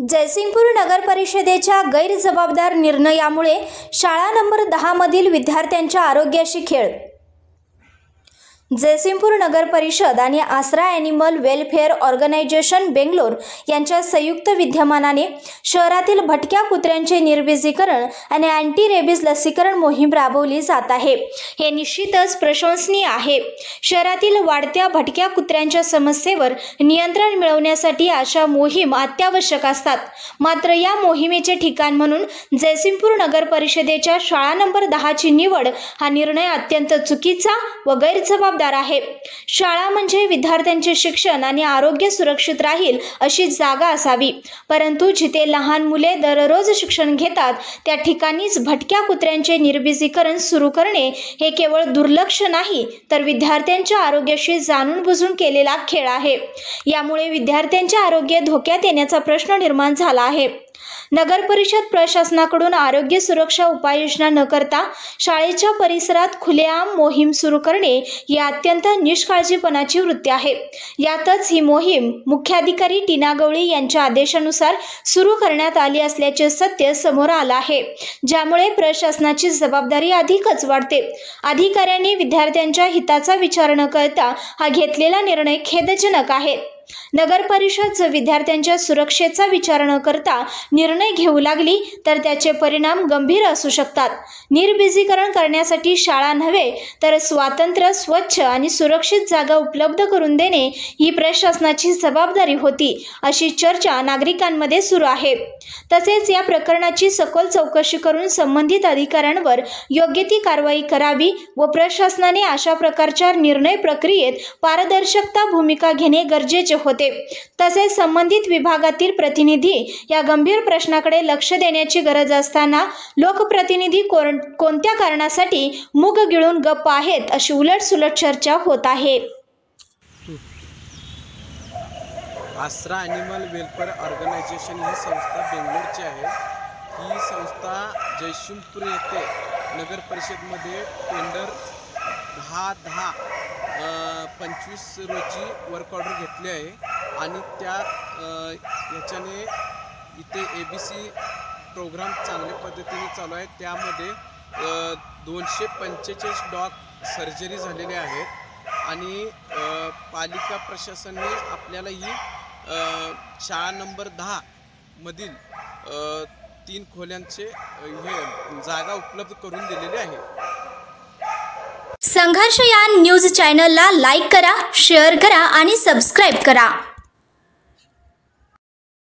जयसिंगपूर नगर परिषदेच्या गैरजबाबदार निर्णयामुळे शाळा नंबर 10 मधील विद्यार्थ्यांच्या आरोग्याशी खेळ। जयसिंगपूर नगर परिषद आणि आसरा ॲनिमल वेलफेअर ऑर्गनायझेशन बेंगलोर यांच्या संयुक्त विद्यमानाने शहरातील भटक्या कुत्र्यांचे निर्बीजीकरण आणि अँटी रेबीज लसीकरण मोहीम राबवली जात आहे। हे निश्चितच प्रशंसनीय आहे। शहरातील वाढत्या भटक्या कुत्र्यांच्या समस्येवर नियंत्रण मिळवण्यासाठी अशा मोहीम अत्यावश्यक असतात। मात्र या मोहिमेचे ठिकाण म्हणून जयसिंगपूर नगर परिषदेच्या शाळा नंबर 10 ची निवड हा निर्णय अत्यंत चुकीचा व गैरजबाबदार आहे। शाळा म्हणजे विद्यार्थ्यांचे शिक्षण आणि आरोग्य सुरक्षित राहील अशी जागा असावी, परंतु जिथे लहान मुले दररोज शिक्षण घेतात त्या ठिकाणीच भटक्या कुत्र्यांचे निर्बीजीकरण सुरू करणे हे केवळ दुर्लक्ष नाही तर विद्यार्थ्यांच्या आरोग्याशी जाणून बुजून केलेला खेळ आहे। यामुळे विद्यार्थ्यांचे आरोग्य धोक्यात येण्याचा प्रश्न निर्माण झाला आहे। नगर परिषद प्रशासनाकडून आरोग्य सुरक्षा उपाययोजना न करता शाळेच्या परिसरात खुलेआम मोहीम सुरू करणे ही अत्यंत निष्काळजीपणाची वृत्ती आहे। यातच ही मोहीम मुख्याधिकारी टीना गवळी यांच्या आदेशानुसार सुरू करण्यात आली असल्याचे सत्य समोर आले आहे, ज्यामुळे प्रशासनाची जबाबदारी अधिकच वाढते। अधिकाऱ्यांनी विद्यार्थ्यांच्या हिताचा विचार न करता हा घेतलेला निर्णय खेदजनक आहे। नगर परिषद जर विद्यार्थ्यांच्या सुरक्षेचा विचार न करता निर्णय घेऊ लागली तर त्याचे परिणाम गंभीर असू शकतात। निर्बीजीकरण करण्यासाठी शाळा नव्हे तर स्वतंत्र, स्वच्छ आणि सुरक्षित जागा उपलब्ध करून देणे ही प्रशासनाची जबाबदारी होती, अशी चर्चा नागरिकांमध्ये सुरू आहे। तसेच या प्रकरणाची सखोल चौकशी करून संबंधित अधिकाऱ्यांवर योग्य ती कारवाई करावी व प्रशासनाने अशा प्रकारच्या निर्णय प्रक्रियेत पारदर्शकता भूमिका घेणे गरजेचे होते। तसेच संबंधित विभागातील प्रतिनिधी या गंभीर प्रश्नाकडे लक्ष देण्याची गरज असताना लोकप्रतिनिधी कोणत्या कारणासाठी मूग गिळून गप्प आहेत अशी उलटसुलट चर्चा होत आहे। आसरा ॲनिमल वेलफेअर ऑर्गनायझेशन ही संस्था बेंगलोरची आहे। ही संस्था जयसिंगपूर येथे नगर परिषदमध्ये टेंडर 10/10/25 रोजी वर्क ऑर्डर घेतली आहे आणि त्या ह्याच्याने इथे ABC प्रोग्राम चांगल्या पद्धतीने चालू आहे। त्यामध्ये 245 डॉग सर्जरी झालेले आहेत आणि पालिका प्रशासनाने आपल्याला ही शाळा नंबर 10 मधील 3 खोल्यांचे हे जागा उपलब्ध करून दिलेली आहे। संघर्षयान न्यूज चॅनलला लाईक करा, शेअर करा आणि सबस्क्राईब करा।